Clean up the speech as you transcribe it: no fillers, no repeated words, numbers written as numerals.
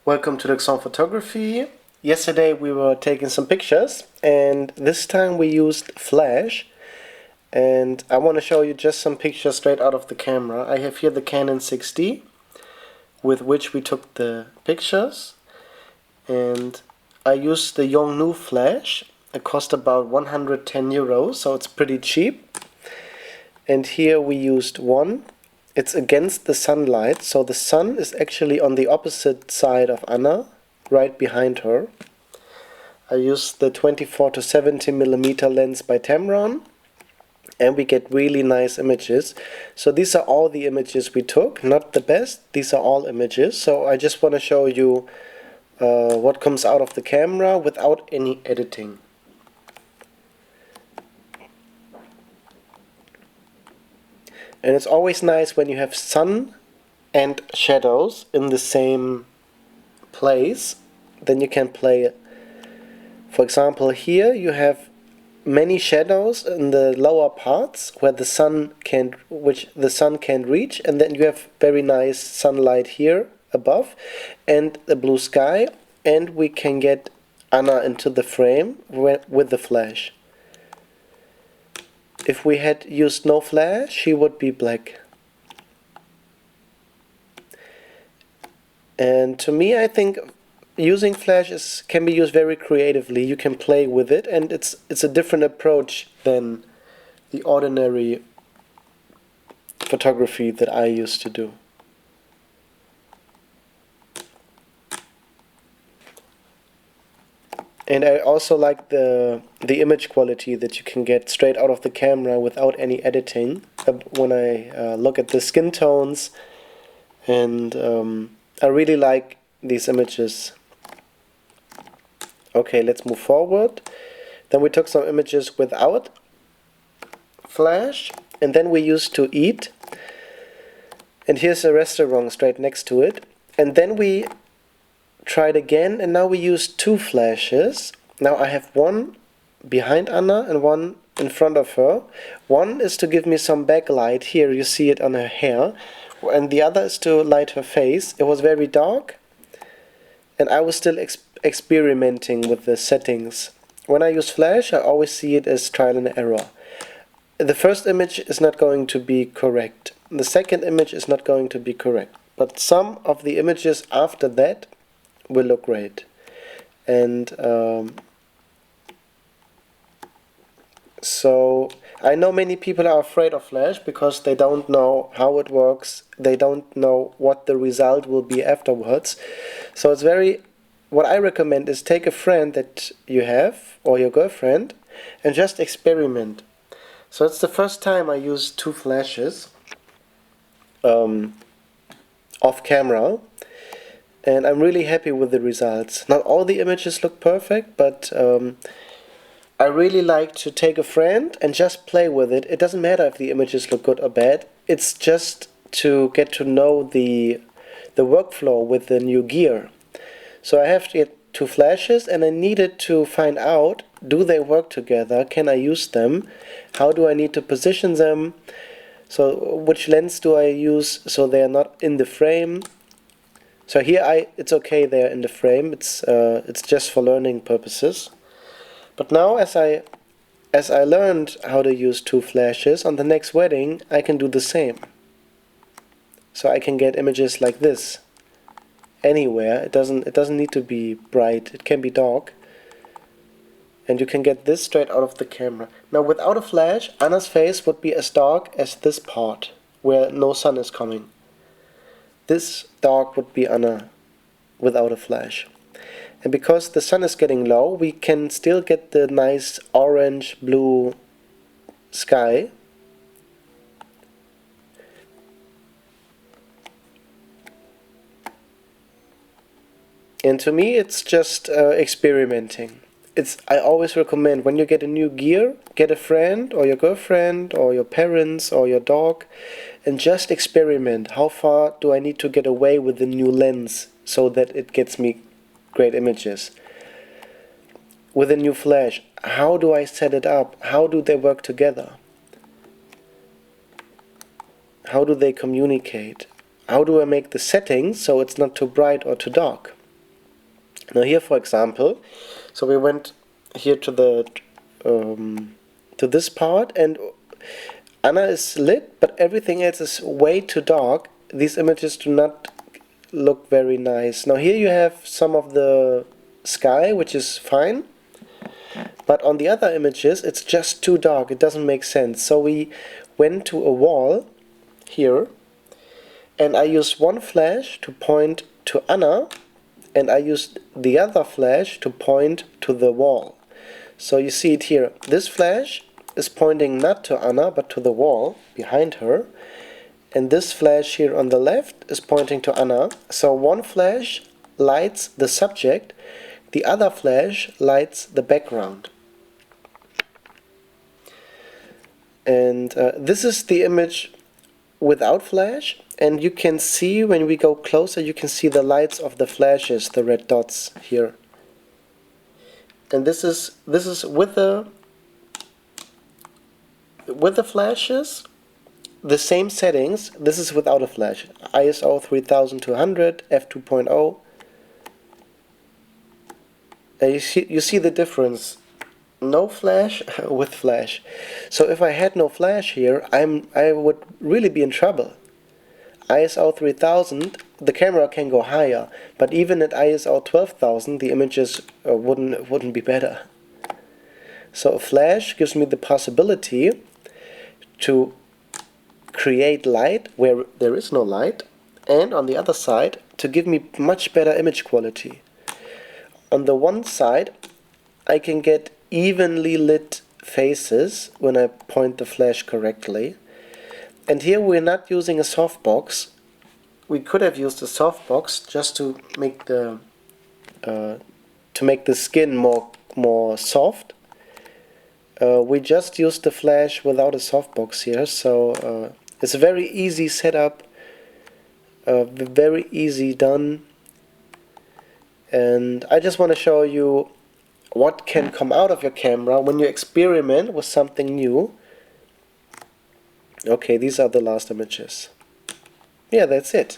Welcome to Luxon Photography. Yesterday we were taking some pictures and this time we used flash, and I want to show you just some pictures straight out of the camera. I have here the Canon 6D with which we took the pictures, and I used the Yongnuo flash. It cost about 110 euros, so it's pretty cheap. And here we used one. It's against the sunlight, so the sun is actually on the opposite side of Anna, right behind her. I used the 24 to 70mm lens by Tamron, and we get really nice images. So these are all the images we took, not the best, these are all images. So I just want to show you what comes out of the camera without any editing. And it's always nice when you have sun and shadows in the same place, then you can play it. For example, here you have many shadows in the lower parts where the sun can't reach, and then you have very nice sunlight here above and the blue sky, and we can get Anna into the frame with the flash. If we had used no flash, she would be black. And to me, I think using flash can be used very creatively. You can play with it, and it's a different approach than the ordinary photography that I used to do. And I also like the image quality that you can get straight out of the camera without any editing. When I look at the skin tones, and I really like these images. Okay, let's move forward. Then we took some images without flash, and then we used to eat. And here's a restaurant straight next to it. And then we tried again, and now we use two flashes. Now I have one behind Anna and one in front of her. One is to give me some backlight, here you see it on her hair, and the other is to light her face. It was very dark, and I was still experimenting with the settings. When I use flash, I always see it as trial and error. The first image is not going to be correct. The second image is not going to be correct. But some of the images after that will look great. And so I know many people are afraid of flash because they don't know how it works, they don't know what the result will be afterwards. So what I recommend is take a friend that you have or your girlfriend and just experiment. So it's the first time I use two flashes off camera. And I'm really happy with the results. Not all the images look perfect, but I really like to take a friend and just play with it. It doesn't matter if the images look good or bad. It's just to get to know the workflow with the new gear. So I have to get two flashes, and I needed to find out, do they work together? Can I use them? How do I need to position them? So which lens do I use so they are not in the frame? So here it's okay they're in the frame, it's just for learning purposes. But now as I learned how to use two flashes, on the next wedding I can do the same. So I can get images like this anywhere. It doesn't need to be bright, it can be dark. And you can get this straight out of the camera. Now without a flash, Anna's face would be as dark as this part where no sun is coming. This dark would be Anna without a flash. And because the sun is getting low, we can still get the nice orange blue sky. And to me it's just experimenting. I always recommend, when you get a new gear, get a friend or your girlfriend or your parents or your dog and just experiment. How far do I need to get away with the new lens so that it gets me great images? With a new flash, how do I set it up? How do they work together? How do they communicate? How do I make the settings so it's not too bright or too dark? Now here, for example, so we went here to the to this part, and Anna is lit, but everything else is way too dark. These images do not look very nice. Now here you have some of the sky, which is fine, but on the other images it's just too dark. It doesn't make sense. So we went to a wall here, and I used one flash to point to Anna, and I used the other flash to point to the wall. So you see it here. This flash is pointing not to Anna but to the wall behind her, and this flash here on the left is pointing to Anna. So one flash lights the subject, the other flash lights the background. And this is the image without flash, and you can see when we go closer, you can see the lights of the flashes, the red dots here. And this is with the flashes, the same settings. This is without a flash. ISO 3200, f2.0. And you see the difference. No flash with flash. So if I had no flash here, I would really be in trouble. ISO 3000, the camera can go higher, but even at ISO 12,000 the images wouldn't be better. So a flash gives me the possibility to create light where there is no light, and on the other side to give me much better image quality. On the one side I can get evenly lit faces when I point the flash correctly. And here we're not using a softbox. We could have used a softbox just to make the skin more soft. We just used the flash without a softbox here, so it's a very easy setup, very easy done. And I just want to show you what can come out of your camera when you experiment with something new. Okay, these are the last images. Yeah, that's it.